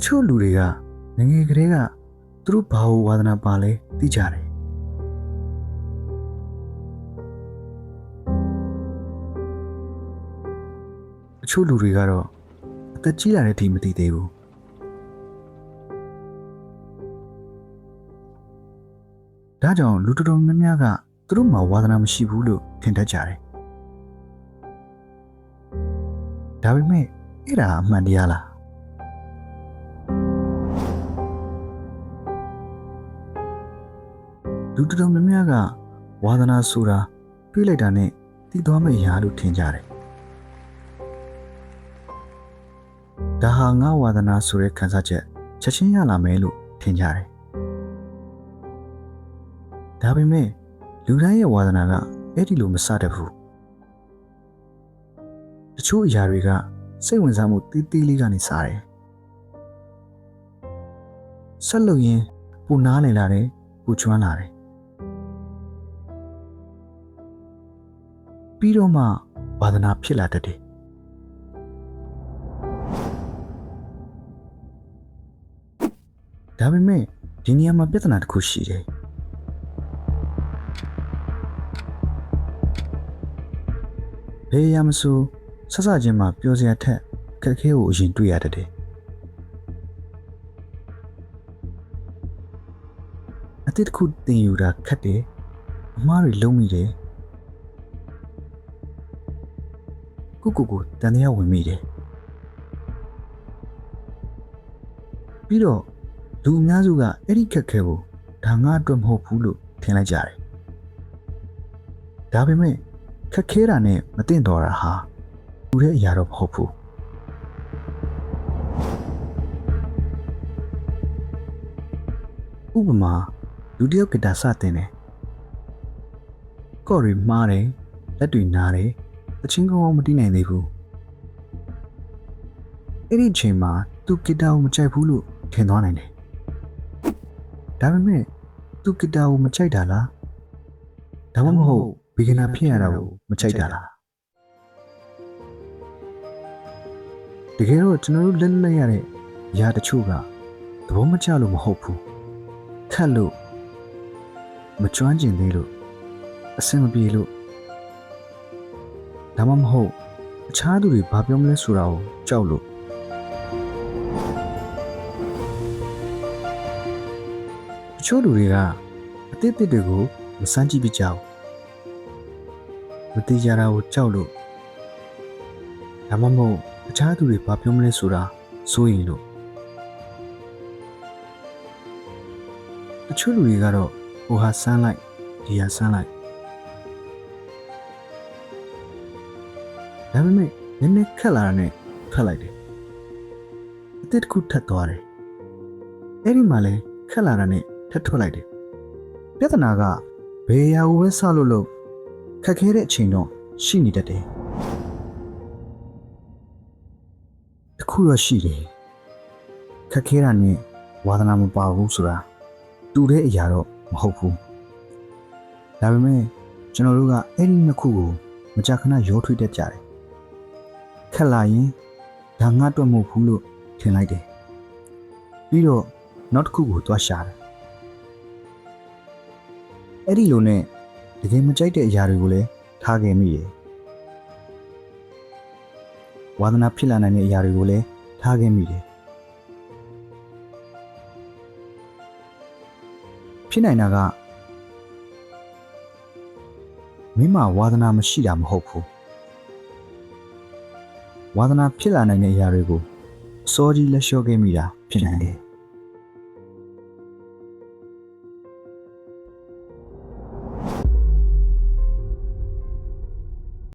ချို့လူတွေကငငယ်ကလေးကသူတို့ဘာဝဝါဒနာပါလဲသိကြတယ်အချို့လူတွေကတော့အသက်ကြီးလာတဲ့အထိမသိသေးဘူးဒါကြောင့်လူတော်တော်များများကသူတို့မှာဝါဒနာမရှိဘူးလို့ထင်တတ်ကြတယ်ဒါပေမဲ့အဲ့ဒါအမှန်တရားလားလူတော်တော်များများကဝါဒနာဆိုတာတွေးလိုက်တာနဲ့သိသွားမယ့်အရာလို့ထင်ကြတယ်ဒါဟာငါဝါဒနာဆိုတဲ့ခံစားချက်ချက်ချင်းရလာမယ်လို့ထင်ကြတယ်ဒါပေမဲ့လူတိုင်းရဲ့ဝါဒနာကအဲ့ဒီလိုမစတတ်ဘူးတချို့အရာတွေကစိတ်ဝင်စားမှုတီးတီးလေးကနေစားတယ်ဆက်လို့ရင်ပူနားလည်လာတယ်ပူချွမ်းလာတယ်ပြီးတော့မှဝါဒနာဖြစ်လာတတ်တယ်ဒါပေမဲ့ဒီနေရာမှာပြဿနာတစ်ခုရှိတယ်ဘယ်ရမဆိုဆဆချင်းမှာပြောစရာထက်ခက်ခဲကိုအရင်တွေ့ရတတ်တယ်အတိတ်တစ်ခုတင်ယူတာခက်တယ်အမားတွေလုံးမိတယ်ကိုတန်တရားဝင်မိတယ်ပြီးတော့လူအများစုကအဲ့ဒီခက်ခဲကိုဒါငါအတွက်မဟုတ်ဘူးလို့ထင်လိုက်ကြတယ်ဒါပေမဲ့ခက်ခဲတာနဲ့မတင်တော်တာဟာလူတဲ့အရာတော့မဟုတ်ဘူးဥပမာလူတယောက်ကတာစတင်တယ်ကော့ရီမှားတယ်လက်တွေနားတယ်အချင်းကောင်းမတီးနိုင်သေးဘူးအဲ့ဒီချိန်မှာသူဂီတာကိုမကြိုက်ဘူးလို့ထင်သွားနိုင်တယ်ဒါပေမဲ့သူဂီတာကိုမကြိုက်တာလားဒါမှမဟုတ် beginner ဖြစ်ရတာကိုမကြိုက်တာလားတကယ်တော့ကျွန်တော်တို့လက်လက်ရတဲ့အရာတချို့ကသဘောမကျလို့မဟုတ်ဘူးခက်လို့မကျွမ်းကျင်သေးလို့အဆင်မပြေလို့ဒါမှမဟုတ်အခြားသူတွေဘာပြောမလဲဆိုတာကိုကြောက်လို့တချို့လူတွေကအတိတ်တွေကိုမစမ်းကြည့်ပြကြဘူးမတိကြတာကိုကြောက်လို့ဒါမှမဟုတ်အခြားသူတွေဘာပြောမလဲဆိုတာစိုးရိမ်လို့တချို့လူတွေကတော့ဟိုဟာစမ်းလိုက်ဒီဟာစမ်းလိုက်ဒါပေမဲ့နည်းနည်းခက်လာတာနဲ့ထွက်လိုက်တယ်အတစ်တစ်ခုထပ်သွားတယ်အဲ့ဒီမှာလဲခက်လာတာနဲ့ထပ်ထွက်လိုက်တယ်ပြဿနာကဘယ်ရာကိုပဲစလို့ခက်ခဲတဲ့အချိန်တော့ရှိနေတတ်တယ်တစ်ခုတော့ရှိတယ်ခက်ခဲတာနဲ့ဝါသနာမပါဘူးဆိုတာတူတဲ့အရာတော့မဟုတ်ဘူးဒါပေမဲ့ကျွန်တော်တို့ကအဲ့ဒီနှစ်ခုကိုမကြာခဏရောထွေးတတ်ကြတယ်ခက်လာရင်ဒါငါအတွက်မဟုတ်ဘူးလို့ထင်လိုက်တယ်ပြီးတော့နောက်တစ်ခုကိုသွားရှာတယ်အဲ့ဒီလိုနဲ့တကယ်မကြိုက်တဲ့အရာတွေကိုလည်းထားခဲ့မိတယ်ဝါသနာဖြစ်လာနိုင်တဲ့အရာတွေကိုလည်းထားခဲ့မိတယ်ဖြစ်နိုင်တာကမင်းမှာဝါသနာမရှိတာမဟုတ်ဘူးဝါသနာဖြစ်လာနိုင်တဲ့အရာတွေကိုအစောကြီးလက်လျှော့ခဲ့မိတာဖြစ်နိုင်တယ်